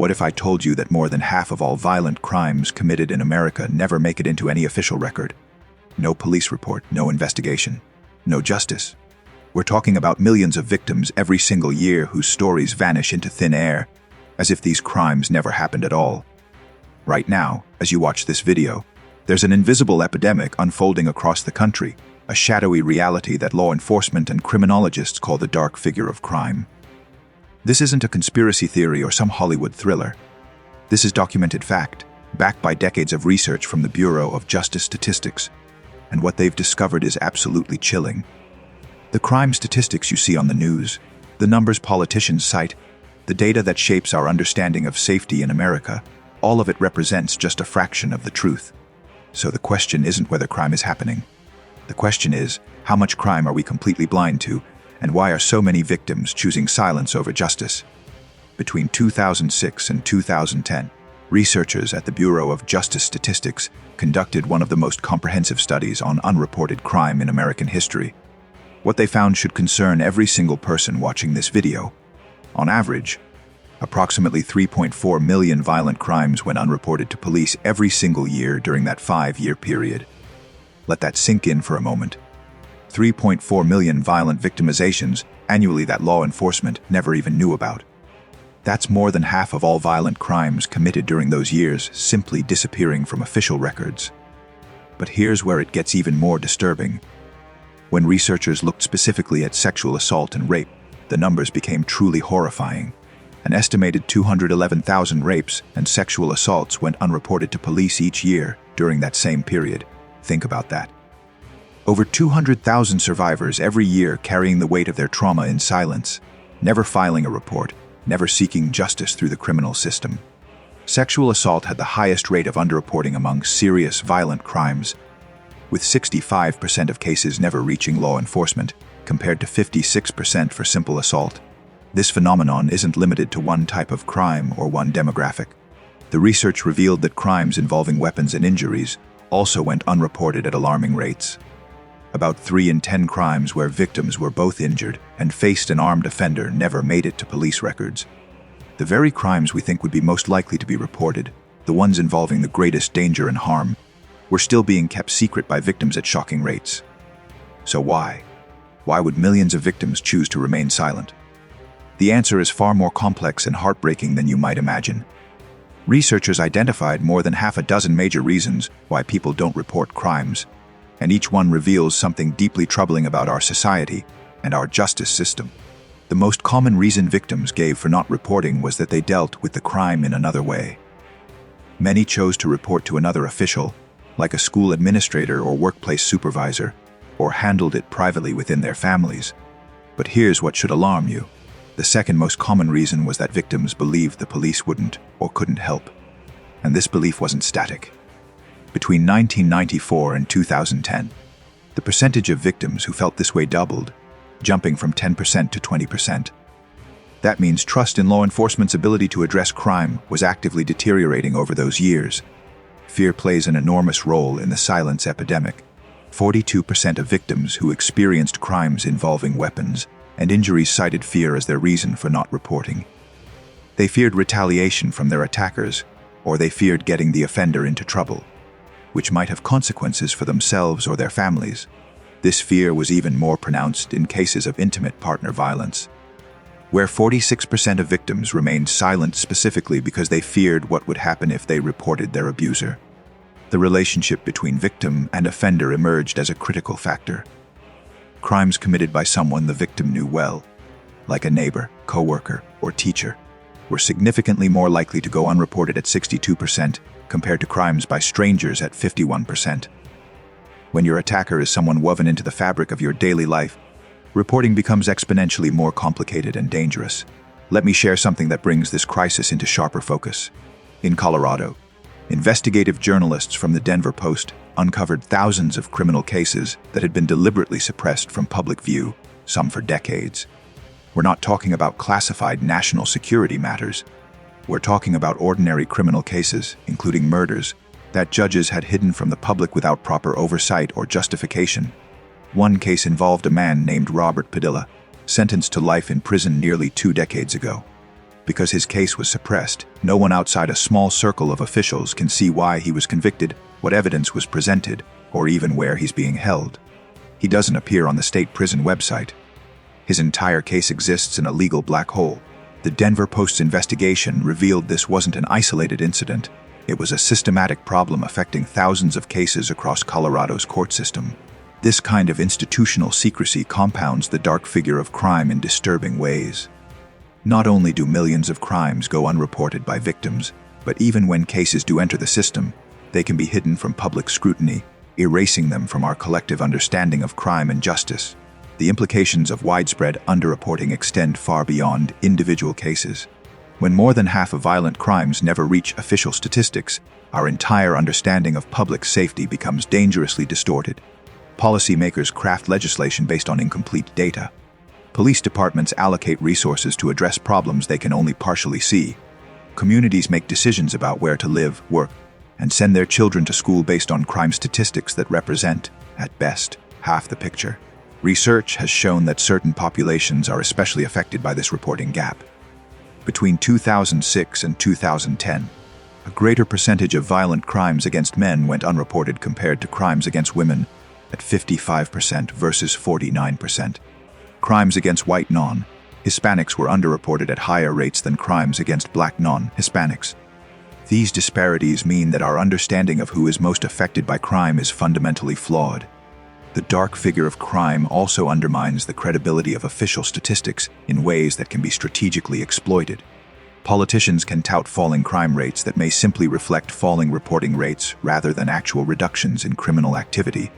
What if I told you that more than half of all violent crimes committed in America never make it into any official record? No police report, no investigation, no justice. We're talking about millions of victims every single year whose stories vanish into thin air, as if these crimes never happened at all. Right now, as you watch this video, there's an invisible epidemic unfolding across the country, a shadowy reality that law enforcement and criminologists call the dark figure of crime. This isn't a conspiracy theory or some Hollywood thriller. This is documented fact, backed by decades of research from the Bureau of Justice Statistics, and what they've discovered is absolutely chilling. The crime statistics you see on the news, the numbers politicians cite, the data that shapes our understanding of safety in America, all of it represents just a fraction of the truth. So the question isn't whether crime is happening. The question is, how much crime are we completely blind to, and why are so many victims choosing silence over justice? Between 2006 and 2010, researchers at the Bureau of Justice Statistics conducted one of the most comprehensive studies on unreported crime in American history. What they found should concern every single person watching this video. On average, approximately 3.4 million violent crimes went unreported to police every single year during that 5-year period. Let that sink in for a moment. 3.4 million violent victimizations annually that law enforcement never even knew about. That's more than half of all violent crimes committed during those years simply disappearing from official records. But here's where it gets even more disturbing. When researchers looked specifically at sexual assault and rape, the numbers became truly horrifying. An estimated 211,000 rapes and sexual assaults went unreported to police each year during that same period. Think about that. Over 200,000 survivors every year carrying the weight of their trauma in silence, never filing a report, never seeking justice through the criminal system. Sexual assault had the highest rate of underreporting among serious violent crimes, with 65% of cases never reaching law enforcement, compared to 56% for simple assault. This phenomenon isn't limited to one type of crime or one demographic. The research revealed that crimes involving weapons and injuries also went unreported at alarming rates. About 3 in 10 crimes where victims were both injured and faced an armed offender never made it to police records. The very crimes we think would be most likely to be reported, the ones involving the greatest danger and harm, were still being kept secret by victims at shocking rates. So why? Why would millions of victims choose to remain silent? The answer is far more complex and heartbreaking than you might imagine. Researchers identified more than half a dozen major reasons why people don't report crimes, and each one reveals something deeply troubling about our society and our justice system. The most common reason victims gave for not reporting was that they dealt with the crime in another way. Many chose to report to another official, like a school administrator or workplace supervisor, or handled it privately within their families. But here's what should alarm you. The second most common reason was that victims believed the police wouldn't or couldn't help. And this belief wasn't static. Between 1994 and 2010, the percentage of victims who felt this way doubled, jumping from 10% to 20%. That means trust in law enforcement's ability to address crime was actively deteriorating over those years. Fear plays an enormous role in the silence epidemic. 42% of victims who experienced crimes involving weapons and injuries cited fear as their reason for not reporting. They feared retaliation from their attackers, or they feared getting the offender into trouble, which might have consequences for themselves or their families. This fear was even more pronounced in cases of intimate partner violence, where 46% of victims remained silent specifically because they feared what would happen if they reported their abuser. The relationship between victim and offender emerged as a critical factor. Crimes committed by someone the victim knew well, like a neighbor, coworker, or teacher, were significantly more likely to go unreported at 62%, compared to crimes by strangers at 51%. When your attacker is someone woven into the fabric of your daily life, reporting becomes exponentially more complicated and dangerous. Let me share something that brings this crisis into sharper focus. In Colorado, investigative journalists from the Denver Post uncovered thousands of criminal cases that had been deliberately suppressed from public view, some for decades. We're not talking about classified national security matters. We're talking about ordinary criminal cases, including murders, that judges had hidden from the public without proper oversight or justification. One case involved a man named Robert Padilla, sentenced to life in prison nearly 2 decades ago. Because his case was suppressed, no one outside a small circle of officials can see why he was convicted, what evidence was presented, or even where he's being held. He doesn't appear on the state prison website. His entire case exists in a legal black hole. The Denver Post's investigation revealed this wasn't an isolated incident. It was a systematic problem affecting thousands of cases across Colorado's court system. This kind of institutional secrecy compounds the dark figure of crime in disturbing ways. Not only do millions of crimes go unreported by victims, but even when cases do enter the system, they can be hidden from public scrutiny, erasing them from our collective understanding of crime and justice. The implications of widespread underreporting extend far beyond individual cases. When more than half of violent crimes never reach official statistics, our entire understanding of public safety becomes dangerously distorted. Policymakers craft legislation based on incomplete data. Police departments allocate resources to address problems they can only partially see. Communities make decisions about where to live, work, and send their children to school based on crime statistics that represent, at best, half the picture. Research has shown that certain populations are especially affected by this reporting gap. Between 2006 and 2010, a greater percentage of violent crimes against men went unreported compared to crimes against women, at 55% versus 49%. Crimes against white non-Hispanics were underreported at higher rates than crimes against black non-Hispanics. These disparities mean that our understanding of who is most affected by crime is fundamentally flawed. The dark figure of crime also undermines the credibility of official statistics in ways that can be strategically exploited. Politicians can tout falling crime rates that may simply reflect falling reporting rates rather than actual reductions in criminal activity.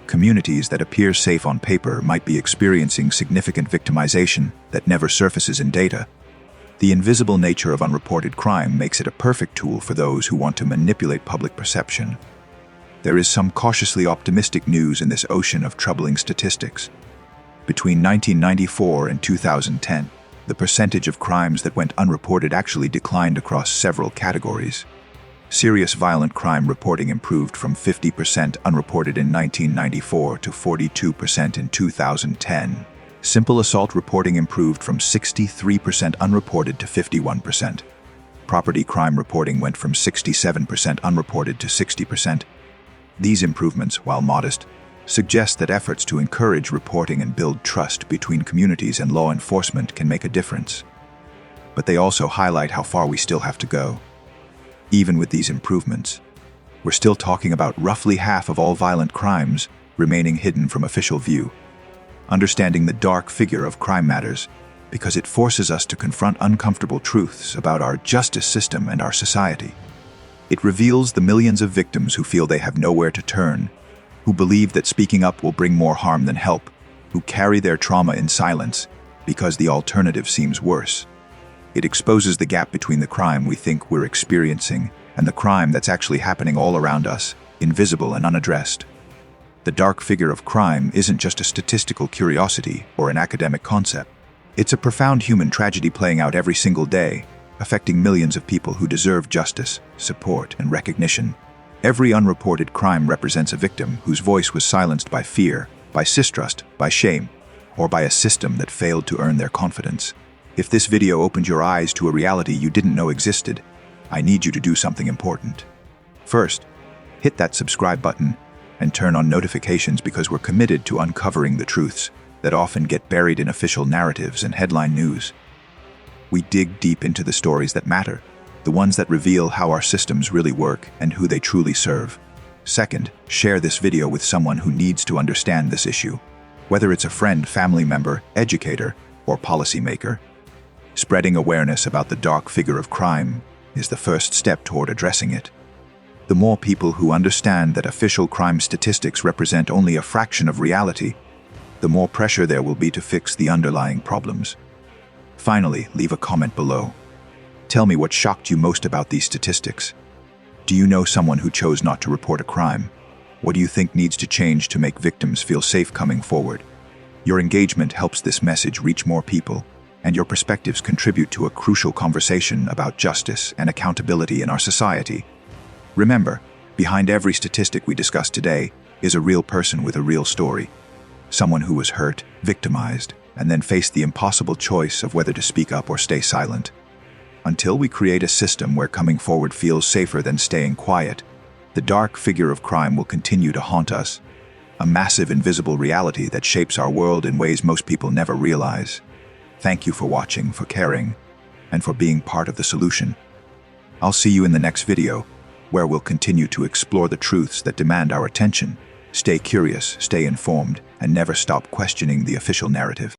Communities that appear safe on paper might be experiencing significant victimization that never surfaces in data. The invisible nature of unreported crime makes it a perfect tool for those who want to manipulate public perception. There is some cautiously optimistic news in this ocean of troubling statistics. Between 1994 and 2010, the percentage of crimes that went unreported actually declined across several categories. Serious violent crime reporting improved from 50% unreported in 1994 to 42% in 2010. Simple assault reporting improved from 63% unreported to 51%. Property crime reporting went from 67% unreported to 60%. These improvements, while modest, suggest that efforts to encourage reporting and build trust between communities and law enforcement can make a difference. But they also highlight how far we still have to go. Even with these improvements, we're still talking about roughly half of all violent crimes remaining hidden from official view. Understanding the dark figure of crime matters because it forces us to confront uncomfortable truths about our justice system and our society. It reveals the millions of victims who feel they have nowhere to turn, who believe that speaking up will bring more harm than help, who carry their trauma in silence because the alternative seems worse. It exposes the gap between the crime we think we're experiencing and the crime that's actually happening all around us, invisible and unaddressed. The dark figure of crime isn't just a statistical curiosity or an academic concept. It's a profound human tragedy playing out every single day, affecting millions of people who deserve justice, support, and recognition. Every unreported crime represents a victim whose voice was silenced by fear, by distrust, by shame, or by a system that failed to earn their confidence. If this video opened your eyes to a reality you didn't know existed, I need you to do something important. First, hit that subscribe button and turn on notifications because we're committed to uncovering the truths that often get buried in official narratives and headline news. We dig deep into the stories that matter, the ones that reveal how our systems really work and who they truly serve. Second, share this video with someone who needs to understand this issue, whether it's a friend, family member, educator, or policymaker. Spreading awareness about the dark figure of crime is the first step toward addressing it. The more people who understand that official crime statistics represent only a fraction of reality, the more pressure there will be to fix the underlying problems. Finally, leave a comment below. Tell me what shocked you most about these statistics. Do you know someone who chose not to report a crime? What do you think needs to change to make victims feel safe coming forward? Your engagement helps this message reach more people, and your perspectives contribute to a crucial conversation about justice and accountability in our society. Remember, behind every statistic we discuss today is a real person with a real story. Someone who was hurt, victimized, and then faced the impossible choice of whether to speak up or stay silent. Until we create a system where coming forward feels safer than staying quiet, the dark figure of crime will continue to haunt us, a massive invisible reality that shapes our world in ways most people never realize. Thank you for watching, for caring, and for being part of the solution. I'll see you in the next video, where we'll continue to explore the truths that demand our attention. Stay curious, stay informed, and never stop questioning the official narrative.